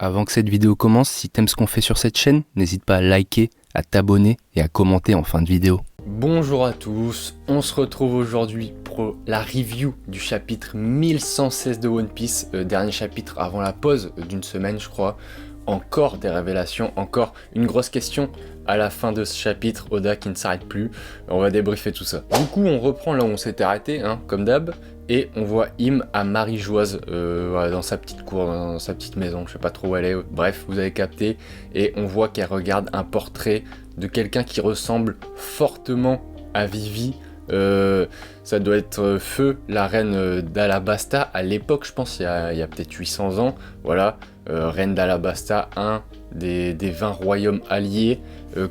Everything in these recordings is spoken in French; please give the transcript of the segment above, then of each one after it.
Avant que cette vidéo commence, si t'aimes ce qu'on fait sur cette chaîne, n'hésite pas à liker, à t'abonner et à commenter en fin de vidéo. Bonjour à tous, on se retrouve aujourd'hui pour la review du chapitre 1116 de One Piece, dernier chapitre avant la pause d'une semaine je crois. Encore des révélations, encore une grosse question à la fin de ce chapitre, Oda qui ne s'arrête plus, on va débriefer tout ça. Du coup on reprend là où on s'était arrêté, comme d'hab, et on voit Im à Marie-Joise, voilà, dans sa petite cour, dans sa petite maison, je sais pas trop où elle est, bref vous avez capté, et on voit qu'elle regarde un portrait de quelqu'un qui ressemble fortement à Vivi. Ça doit être Feu, la reine d'Alabasta à l'époque, je pense, il y a peut-être 800 ans, voilà, reine d'Alabasta, un des 20 royaumes alliés,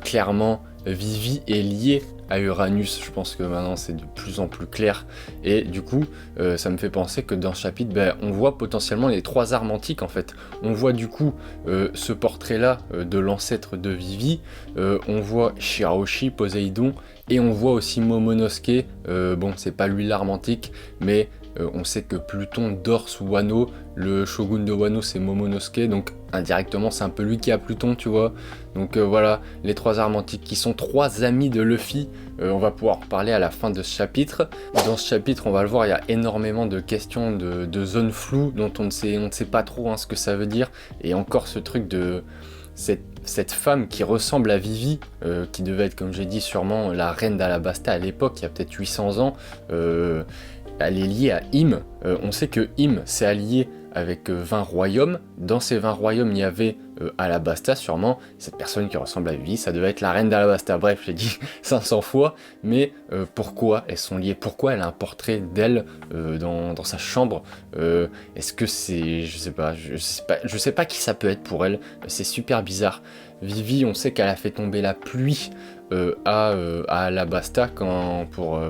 clairement Vivi est liée à Uranus, je pense que maintenant c'est de plus en plus clair, et du coup ça me fait penser que dans ce chapitre, on voit potentiellement les trois armes antiques en fait. On voit du coup ce portrait là de l'ancêtre de Vivi, on voit Shirahoshi, Poséidon, et on voit aussi Momonosuke, bon c'est pas lui l'arme antique, mais on sait que Pluton dort sous Wano, le shogun de Wano c'est Momonosuke, donc indirectement c'est un peu lui qui a Pluton, tu vois. Donc voilà, les trois armes antiques qui sont trois amis de Luffy, on va pouvoir en parler à la fin de ce chapitre. Dans ce chapitre, on va le voir, il y a énormément de questions de zones floues dont on ne sait pas trop ce que ça veut dire, et encore ce truc de cette femme qui ressemble à Vivi, qui devait être, comme j'ai dit, sûrement la reine d'Alabasta à l'époque, il y a peut-être 800 ans, elle est liée à Im. On sait que Im s'est allié avec 20 royaumes. Dans ces 20 royaumes, il y avait Alabasta, sûrement. Cette personne qui ressemble à Vivi, ça devait être la reine d'Alabasta. Bref, j'ai dit 500 fois. Mais pourquoi elles sont liées? Pourquoi elle a un portrait d'elle dans sa chambre? Est-ce que c'est... Je sais pas qui ça peut être pour elle. C'est super bizarre. Vivi, on sait qu'elle a fait tomber la pluie à Alabasta pour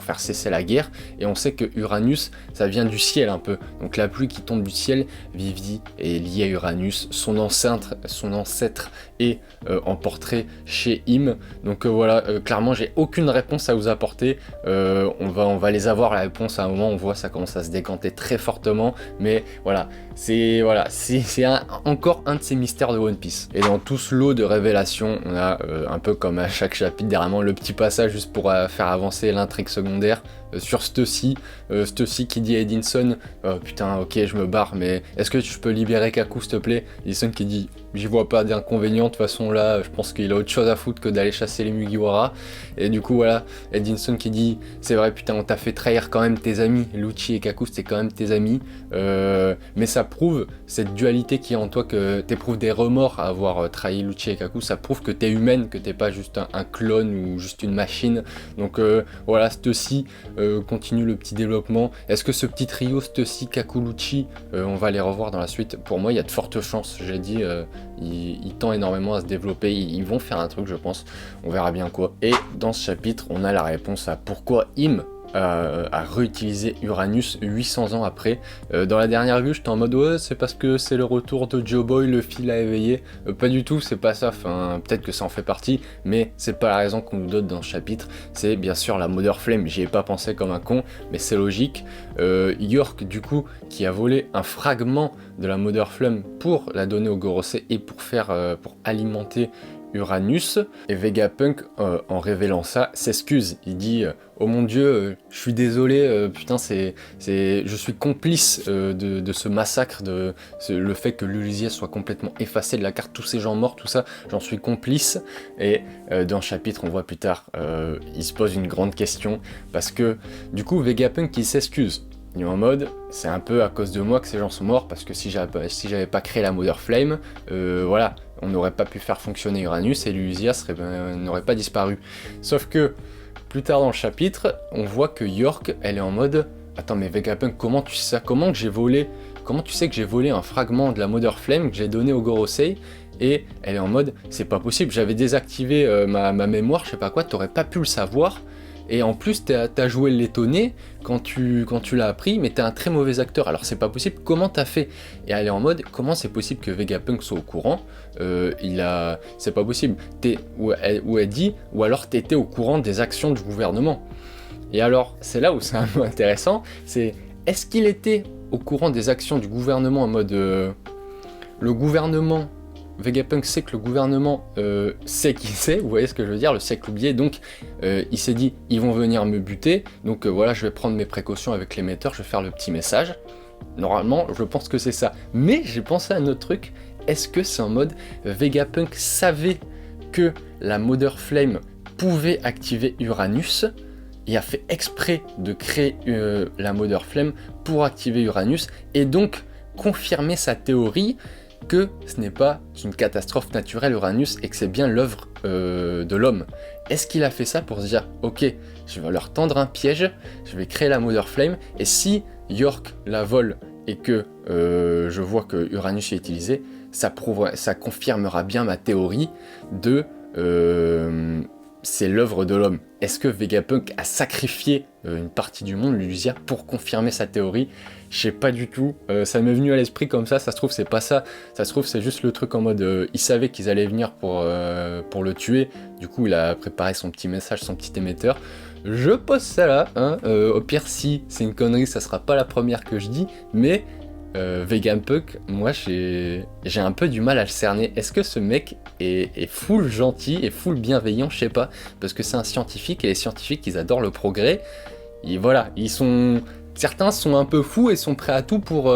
faire cesser la guerre, et on sait que Uranus ça vient du ciel un peu, donc la pluie qui tombe du ciel, Vivi est liée à Uranus, son ancêtre est en portrait chez Im, donc voilà, clairement j'ai aucune réponse à vous apporter, on va les avoir la réponse à un moment, on voit ça commence à se décanter très fortement, mais voilà, c'est encore un de ces mystères de One Piece. Et dans tout ce lot de révélations, on a un peu comme à chaque chapitre, derrière le petit passage juste pour faire avancer l'intrigue secondaire sur Stussy qui dit à Edinson putain ok je me barre, mais est-ce que tu peux libérer Kaku s'il te plaît? Edinson qui dit j'y vois pas d'inconvénient, de toute façon là je pense qu'il a autre chose à foutre que d'aller chasser les Mugiwara, et du coup voilà, Edinson qui dit c'est vrai putain on t'a fait trahir quand même tes amis, Lucci et Kaku c'était quand même tes amis, mais ça prouve cette dualité qui est en toi, que t'éprouves des remords à avoir trahi Lucci et Kaku, ça prouve que t'es humaine, que t'es pas juste un clone ou juste une machine, donc voilà, Stussy continue le petit développement. Est-ce que ce petit trio Stussy, Kaku, Lucci, on va les revoir dans la suite? Pour moi il y a de fortes chances, j'ai dit, il tend énormément à se développer, ils vont faire un truc je pense, on verra bien quoi. Et dans ce chapitre on a la réponse à pourquoi Im à réutiliser Uranus 800 ans après. Dans la dernière vue, j'étais en mode ouais, c'est parce que c'est le retour de Joe Boy, le fil l'a éveillé. Pas du tout, c'est pas ça. Enfin, peut-être que ça en fait partie, mais c'est pas la raison qu'on nous donne dans ce chapitre. C'est bien sûr la Mother Flame. J'y ai pas pensé comme un con, mais c'est logique. York, du coup, qui a volé un fragment de la Mother Flame pour la donner au Gorosei et pour alimenter Uranus, et Vegapunk en révélant ça s'excuse, il dit oh mon dieu, je suis désolé, putain je suis complice de ce massacre, le fait que l'Ulusia soit complètement effacé de la carte, tous ces gens morts, tout ça, j'en suis complice. Et dans le chapitre on voit plus tard, il se pose une grande question, parce que du coup Vegapunk il s'excuse. Il est en mode, c'est un peu à cause de moi que ces gens sont morts, parce que si j'avais pas créé la Mother Flame, voilà, on n'aurait pas pu faire fonctionner Uranus et l'Ulusia n'aurait pas disparu. Sauf que, plus tard dans le chapitre, on voit que York, elle est en mode, attends mais Vegapunk, comment tu sais ça? Comment tu sais que j'ai volé un fragment de la Mother Flame que j'ai donné au Gorosei? Et elle est en mode, c'est pas possible, j'avais désactivé ma mémoire, je sais pas quoi, t'aurais pas pu le savoir. Et en plus t'as joué l'étonné quand tu l'as appris, mais t'es un très mauvais acteur, alors c'est pas possible, comment t'as fait? Et elle est en mode, comment c'est possible que Vegapunk soit au courant? C'est pas possible, où elle dit, ou alors t'étais au courant des actions du gouvernement. Et alors, c'est là où c'est un peu intéressant, c'est, est-ce qu'il était au courant des actions du gouvernement en mode le gouvernement, Vegapunk sait que le gouvernement sait qui c'est, vous voyez ce que je veux dire, le siècle oublié, donc il s'est dit, ils vont venir me buter, donc voilà, je vais prendre mes précautions avec l'émetteur, je vais faire le petit message. Normalement, je pense que c'est ça. Mais j'ai pensé à un autre truc, est-ce que c'est en mode Vegapunk savait que la Mother Flame pouvait activer Uranus et a fait exprès de créer la Mother Flame pour activer Uranus et donc confirmer sa théorie que ce n'est pas une catastrophe naturelle Uranus et que c'est bien l'œuvre de l'homme. Est-ce qu'il a fait ça pour se dire ok, je vais leur tendre un piège, je vais créer la Mother Flame et si York la vole et que je vois que Uranus est utilisé, ça confirmera bien ma théorie de c'est l'œuvre de l'homme. Est-ce que Vegapunk a sacrifié une partie du monde, Lulusia, pour confirmer sa théorie? Je sais pas du tout, ça m'est venu à l'esprit comme ça se trouve c'est pas ça, ça se trouve c'est juste le truc en mode il savait qu'ils allaient venir pour le tuer, du coup il a préparé son petit message, son petit émetteur. Je pose ça là, hein. Au pire si c'est une connerie ça sera pas la première que je dis, mais Vegapunk, moi j'ai un peu du mal à le cerner. Est-ce que ce mec est full gentil et full bienveillant? Je sais pas, parce que c'est un scientifique et les scientifiques ils adorent le progrès. Et voilà, certains sont un peu fous et sont prêts à tout pour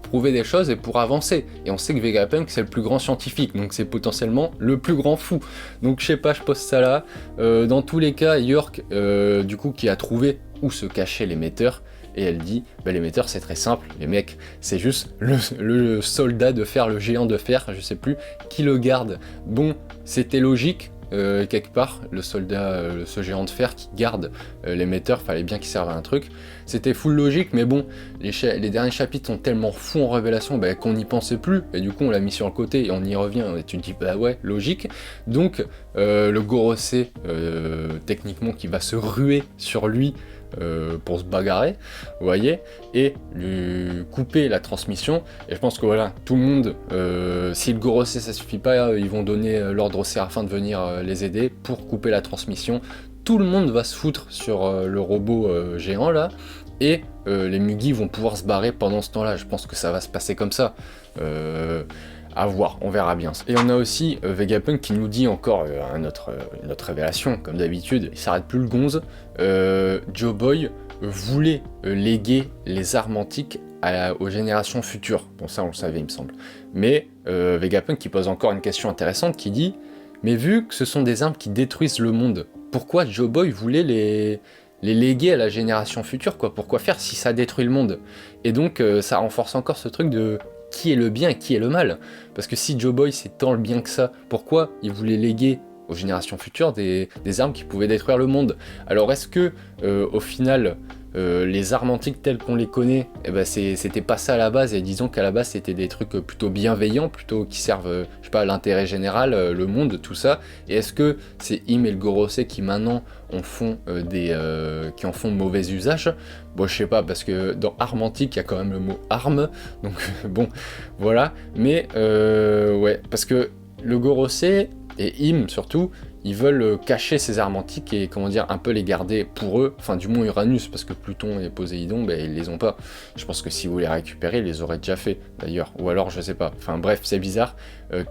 prouver des choses et pour avancer. Et on sait que Vegapunk c'est le plus grand scientifique, donc c'est potentiellement le plus grand fou. Donc je sais pas, je pose ça là. Dans tous les cas, York, du coup, qui a trouvé où se cachait l'émetteur, et elle dit, bah, l'émetteur c'est très simple, les mecs, c'est juste le soldat de fer, le géant de fer, je sais plus, qui le garde. Bon, c'était logique, quelque part, le soldat, ce géant de fer qui garde l'émetteur, fallait bien qu'il serve à un truc. C'était full logique, mais bon, les derniers chapitres sont tellement fous en révélation bah, qu'on n'y pensait plus, et du coup on l'a mis sur le côté et on y revient, et tu te dis bah ouais, logique. Donc le Gorosei, techniquement, qui va se ruer sur lui, pour se bagarrer, vous voyez, et lui couper la transmission. Et je pense que voilà, tout le monde, si le Gorosei ça suffit pas, ils vont donner l'ordre aux Séraphins de venir les aider pour couper la transmission. Tout le monde va se foutre sur le robot géant là, et les Mugi vont pouvoir se barrer pendant ce temps-là. Je pense que ça va se passer comme ça. À voir, on verra bien. Et on a aussi Vegapunk qui nous dit encore une autre révélation, comme d'habitude, il s'arrête plus le gonze. Joe Boy voulait léguer les armes antiques aux générations futures. Bon, ça on le savait, il me semble. Mais Vegapunk qui pose encore une question intéressante qui dit mais vu que ce sont des armes qui détruisent le monde, pourquoi Joe Boy voulait les léguer à la génération future, quoi? Pourquoi faire si ça détruit le monde? Et donc ça renforce encore ce truc de qui est le bien et qui est le mal. Parce que si Joe Boy c'est tant le bien que ça, pourquoi il voulait léguer aux générations futures des armes qui pouvaient détruire le monde? Alors est-ce que au final les armes antiques telles qu'on les connaît, eh ben c'était pas ça à la base, et disons qu'à la base c'était des trucs plutôt bienveillants, plutôt qui servent, je sais pas, à l'intérêt général, le monde, tout ça. Et est-ce que c'est Im et le Gorosei qui maintenant en font qui en font mauvais usage? Bon, je sais pas, parce que dans arme antique il y a quand même le mot arme, donc bon, voilà. Mais ouais, parce que le Gorosei et Im surtout, ils veulent cacher ces armes antiques et, comment dire, un peu les garder pour eux, enfin du moins Uranus, parce que Pluton et Poséidon, ben, ils les ont pas. Je pense que si vous les récupérez, ils les auraient déjà fait, d'ailleurs, ou alors je sais pas, enfin bref, c'est bizarre.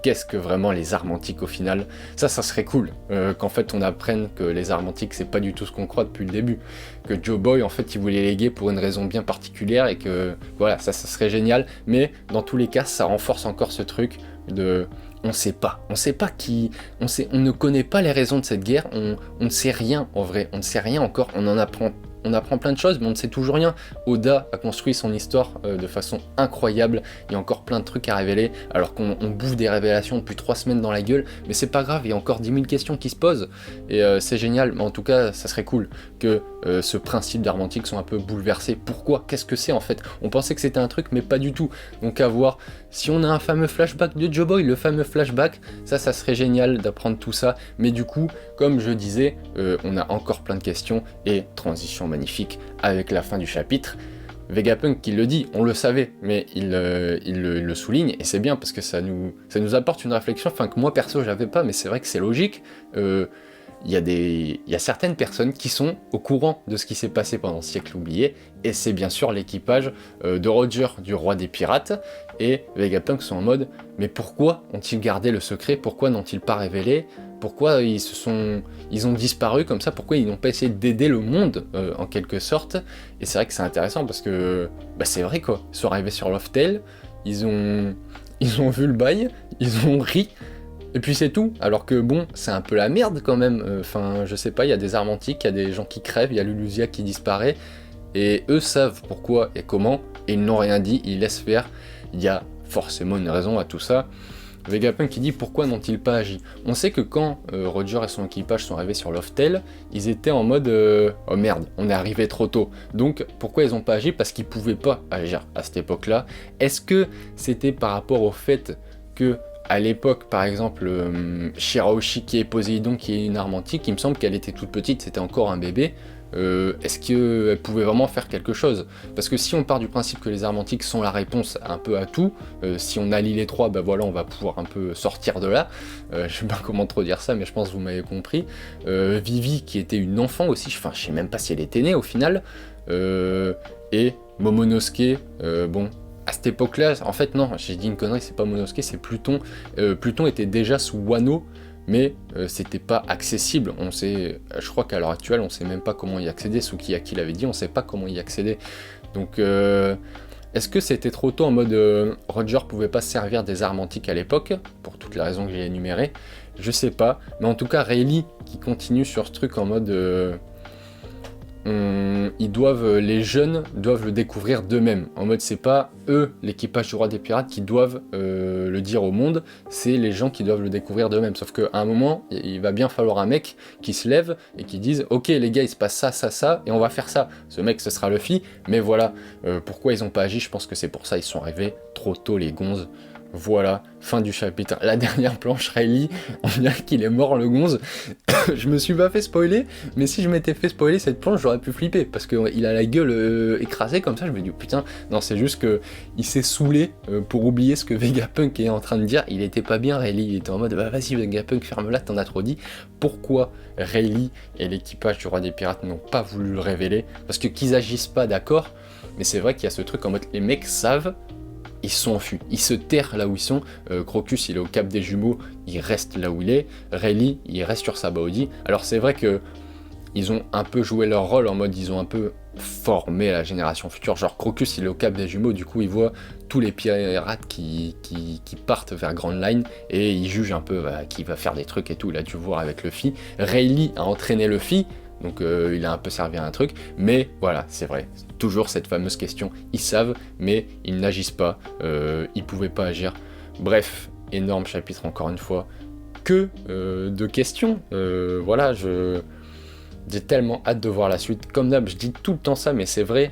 Qu'est-ce que vraiment les armes antiques au final? Ça serait cool, qu'en fait on apprenne que les armes antiques c'est pas du tout ce qu'on croit depuis le début, que Joe Boy en fait il voulait léguer pour une raison bien particulière, et que voilà, ça serait génial, mais dans tous les cas ça renforce encore ce truc de... On sait pas qui, on ne connaît pas les raisons de cette guerre, on ne sait rien en vrai, on ne sait rien encore, on apprend plein de choses, mais on ne sait toujours rien. Oda a construit son histoire de façon incroyable, il y a encore plein de trucs à révéler, alors qu'on bouffe des révélations depuis 3 semaines dans la gueule, mais c'est pas grave, il y a encore 10 000 questions qui se posent, et c'est génial, mais en tout cas, ça serait cool que ce principe d'armes antiques soit un peu bouleversé. Pourquoi? Qu'est-ce que c'est en fait? On pensait que c'était un truc, mais pas du tout. Donc à voir, si on a un fameux flashback de Joe Boy, le fameux flashback, ça serait génial d'apprendre tout ça, mais du coup, comme je disais, on a encore plein de questions, et transition magnifique avec la fin du chapitre. Vegapunk qui le dit, on le savait, mais il le souligne, et c'est bien parce que ça nous apporte une réflexion, enfin que moi perso j'avais pas, mais c'est vrai que c'est logique. il y a certaines personnes qui sont au courant de ce qui s'est passé pendant le siècle oublié, et c'est bien sûr l'équipage de Roger, du roi des pirates, et Vegapunk sont en mode « Mais pourquoi ont-ils gardé le secret? Pourquoi n'ont-ils pas révélé? Pourquoi ils ont disparu comme ça? Pourquoi ils n'ont pas essayé d'aider le monde, en quelque sorte ?» Et c'est vrai que c'est intéressant, parce que bah, c'est vrai quoi, ils sont arrivés sur Loftel, ils ont vu le bail, ils ont ri, et puis c'est tout, alors que bon, c'est un peu la merde quand même, enfin je sais pas, il y a des armes antiques, il y a des gens qui crèvent, il y a Lulusia qui disparaît, et eux savent pourquoi et comment, et ils n'ont rien dit, ils laissent faire, il y a forcément une raison à tout ça. Vegapunk qui dit pourquoi n'ont-ils pas agi? On sait que quand Roger et son équipage sont arrivés sur Loftel, ils étaient en mode oh merde, on est arrivé trop tôt. Donc pourquoi ils n'ont pas agi? Parce qu'ils pouvaient pas agir à cette époque-là. Est-ce que c'était par rapport au fait que à l'époque, par exemple, Shirahoshi qui est Poséidon, qui est une arme antique, il me semble qu'elle était toute petite, c'était encore un bébé. Est-ce qu'elle pouvait vraiment faire quelque chose? Parce que si on part du principe que les armes antiques sont la réponse un peu à tout, si on allie les trois, bah voilà, on va pouvoir un peu sortir de là. Je sais pas comment trop dire ça, mais je pense que vous m'avez compris. Vivi qui était une enfant aussi, enfin je sais même pas si elle était née au final. Et Momonosuke, bon... À cette époque-là, en fait non, j'ai dit une connerie, c'est pas Momonosuke, c'est Pluton. Pluton était déjà sous Wano, mais c'était pas accessible. On sait, je crois qu'à l'heure actuelle, on sait même pas comment y accéder. Sukiyaki l'avait dit, on sait pas comment y accéder. Donc, est-ce que c'était trop tôt en mode Roger pouvait pas se servir des armes antiques à l'époque, pour toutes les raisons que j'ai énumérées? Je sais pas, mais en tout cas, Rayleigh qui continue sur ce truc en mode... les jeunes doivent le découvrir d'eux-mêmes. En mode, c'est pas eux, l'équipage du roi des pirates, qui doivent le dire au monde, c'est les gens qui doivent le découvrir d'eux-mêmes. Sauf qu'à un moment, il va bien falloir un mec qui se lève et qui dise « Ok, les gars, il se passe ça, ça, ça, et on va faire ça. » Ce mec, ce sera Luffy, mais voilà. Pourquoi ils ont pas agi? Je pense que c'est pour ça, ils sont arrivés trop tôt, les gonzes. Voilà, fin du chapitre. La dernière planche, Rayleigh, on dirait qu'il est mort le gonze. Je me suis pas fait spoiler, mais si je m'étais fait spoiler cette planche, j'aurais pu flipper, parce qu'il a la gueule écrasée comme ça, je me dis, putain, non, c'est juste que il s'est saoulé pour oublier ce que Vegapunk est en train de dire. Il était pas bien, Rayleigh, il était en mode, bah vas-y Vegapunk, ferme-la, t'en as trop dit. Pourquoi Rayleigh et l'équipage du roi des pirates n'ont pas voulu le révéler? Parce que qu'ils agissent pas, d'accord, mais c'est vrai qu'il y a ce truc en mode, les mecs savent, ils sont enfuis, ils se terrent là où ils sont. Crocus, il est au Cap des Jumeaux, il reste là où il est. Rayleigh, il reste sur Sabaody. Alors c'est vrai que ils ont un peu joué leur rôle en mode, ils ont un peu formé la génération future. Genre Crocus, il est au Cap des Jumeaux, du coup il voit tous les pirates qui partent vers Grand Line et il juge un peu qui va faire des trucs et tout. Il a dû voir avec Luffy. Rayleigh a entraîné Luffy. Donc il a un peu servi à un truc, mais voilà, c'est vrai, toujours cette fameuse question, ils savent, mais ils n'agissent pas, ils pouvaient pas agir. Bref, énorme chapitre encore une fois, que de questions, voilà, j'ai tellement hâte de voir la suite, comme d'hab, je dis tout le temps ça, mais c'est vrai,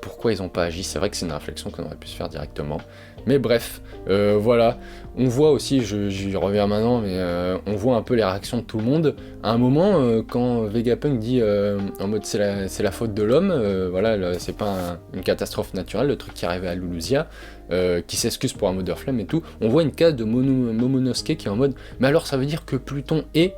pourquoi ils n'ont pas agi, c'est vrai que c'est une réflexion qu'on aurait pu se faire directement. Mais bref, voilà, on voit aussi, j'y reviens maintenant, mais on voit un peu les réactions de tout le monde. À un moment, quand Vegapunk dit en mode c'est la faute de l'homme, voilà, c'est pas une catastrophe naturelle, le truc qui arrivait à Lulusia, qui s'excuse pour un Mother Flame et tout, on voit une case de Momonosuke qui est en mode mais alors ça veut dire que Pluton est...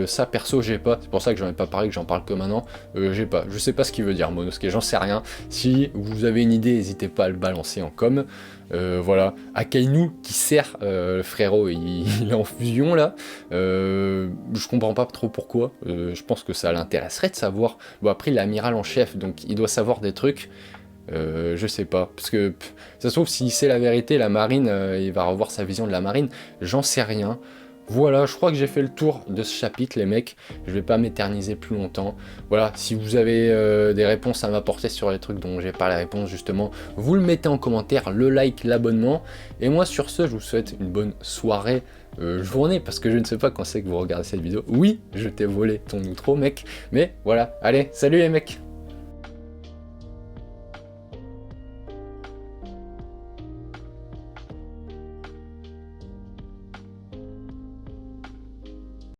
ça perso j'ai pas, c'est pour ça que j'en ai pas parlé, que j'en parle que maintenant, j'ai pas, je sais pas ce qu'il veut dire Momonosuke, j'en sais rien, si vous avez une idée n'hésitez pas à le balancer en com. Voilà, Akainu qui sert le frérot, il est en fusion là, je comprends pas trop pourquoi, je pense que ça l'intéresserait de savoir, bon après il est amiral en chef donc il doit savoir des trucs, je sais pas, parce que ça se trouve s'il sait la vérité, la marine, il va revoir sa vision de la marine, j'en sais rien. Voilà, je crois que j'ai fait le tour de ce chapitre les mecs, je vais pas m'éterniser plus longtemps. Voilà, si vous avez des réponses à m'apporter sur les trucs dont j'ai pas les réponses justement, vous le mettez en commentaire, le like, l'abonnement. Et moi sur ce, je vous souhaite une bonne soirée, journée, parce que je ne sais pas quand c'est que vous regardez cette vidéo. Oui, je t'ai volé ton outro mec, mais voilà, allez, salut les mecs!